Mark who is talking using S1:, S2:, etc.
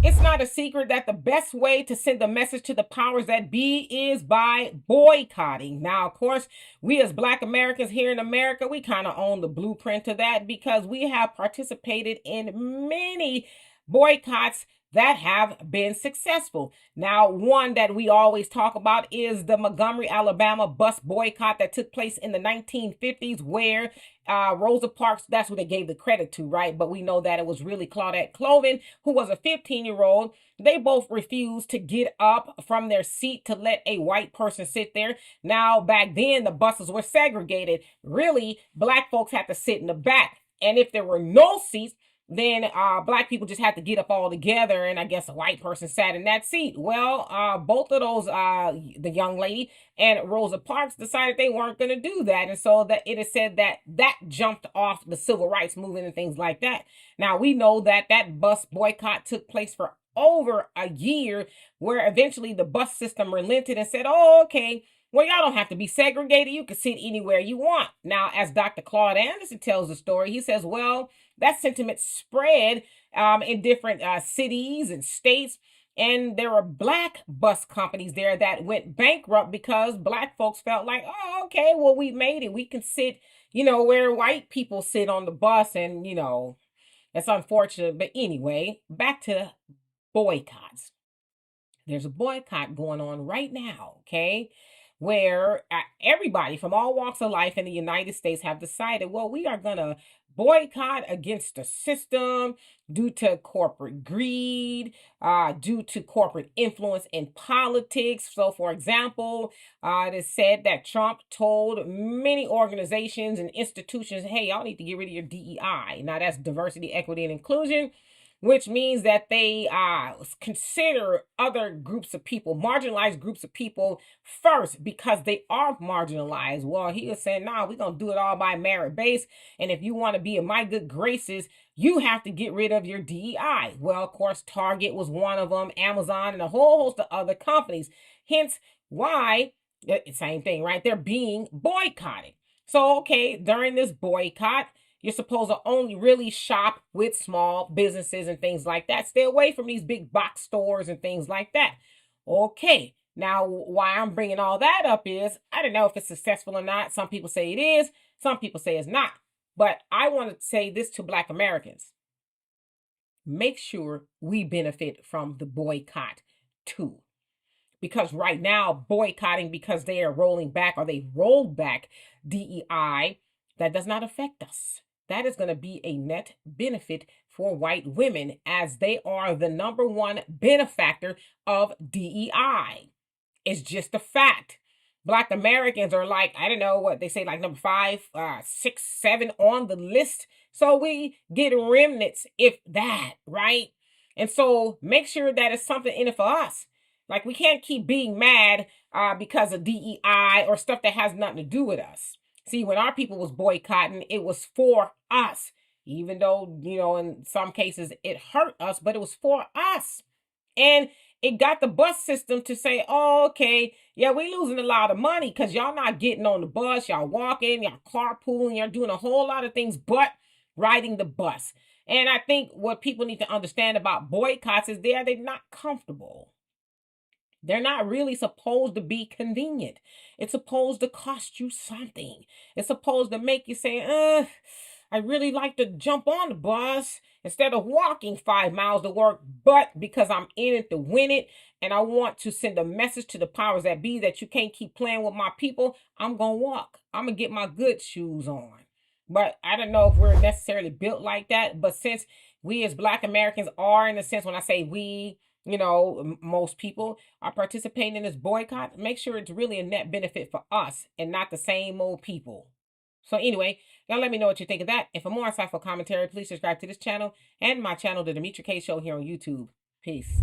S1: It's not a secret that the best way to send a message to the powers that be is by boycotting. Now, of course, we as Black Americans here in America, we kind of own the blueprint to that because we have participated in many boycotts that have been successful. Now, one that we always talk about is the Montgomery, Alabama bus boycott that took place in the 1950s, where Rosa Parks, that's who they gave the credit to, right? But we know that it was really Claudette Cloven, who was a 15-year-old. They both refused to get up from their seat to let a white person sit there. Now, back then, the buses were segregated. Really, Black folks had to sit in the back. And if there were no seats, then Black people just had to get up all together, and I guess a white person sat in that seat. Well, both of those, the young lady and Rosa Parks, decided they weren't going to do that, and so that it is said that that jumped off the civil rights movement and things like that. Now, we know that that bus boycott took place for over a year, where eventually the bus system relented and said, oh, okay, well, y'all don't have to be segregated. You can sit anywhere you want. Now, as Dr. Claude Anderson tells the story, he says, well, that sentiment spread in different cities and states. And there were Black bus companies there that went bankrupt because Black folks felt like, oh, okay, well, we made it. We can sit, where white people sit on the bus. And, that's unfortunate. But anyway, back to boycotts. There's a boycott going on right now, okay? Where everybody from all walks of life in the United States have decided, well, we are going to boycott against the system due to corporate greed, due to corporate influence in politics. So, for example, it is said that Trump told many organizations and institutions, hey, y'all need to get rid of your DEI. Now, that's diversity, equity, and inclusion, which means that they consider other groups of people, marginalized groups of people first because they are marginalized. Well, he was saying, nah, we're going to do it all by merit base. And if you want to be in my good graces, you have to get rid of your DEI. Well, of course, Target was one of them, Amazon, and a whole host of other companies. Hence why, same thing, right? They're being boycotted. So, okay, during this boycott, you're supposed to only really shop with small businesses and things like that. Stay away from these big box stores and things like that. Okay, now why I'm bringing all that up is, I don't know if it's successful or not. Some people say it is. Some people say it's not. But I want to say this to Black Americans. Make sure we benefit from the boycott too. Because right now, boycotting because they are rolling back or they rolled back DEI, that does not affect us. That is going to be a net benefit for white women, as they are the number one benefactor of DEI. It's just a fact. Black Americans are like, I don't know what they say, like number 5, 6, 7 on the list. So we get remnants, if that, right? And so make sure that it's something in it for us. Like, we can't keep being mad because of DEI or stuff that has nothing to do with us. See, when our people was boycotting, it was for us. Even though, in some cases it hurt us, but it was for us. And it got the bus system to say, oh, okay, yeah, we losing a lot of money because y'all not getting on the bus, y'all walking, y'all carpooling, y'all doing a whole lot of things but riding the bus. And I think what people need to understand about boycotts is they're not comfortable. They're not really supposed to be convenient. It's supposed to cost you something. It's supposed to make you say, I really like to jump on the bus instead of walking 5 miles to work, but because I'm in it to win it, and I want to send a message to the powers that be that you can't keep playing with my people, I'm going to walk. I'm going to get my good shoes on. But I don't know if we're necessarily built like that, but since we as Black Americans are, in a sense, when I say we, most people are participating in this boycott, make sure it's really a net benefit for us and not the same old people. So anyway, y'all let me know what you think of that. And for more insightful commentary, please subscribe to this channel and my channel, The Demetra Kaye Show, here on YouTube. Peace.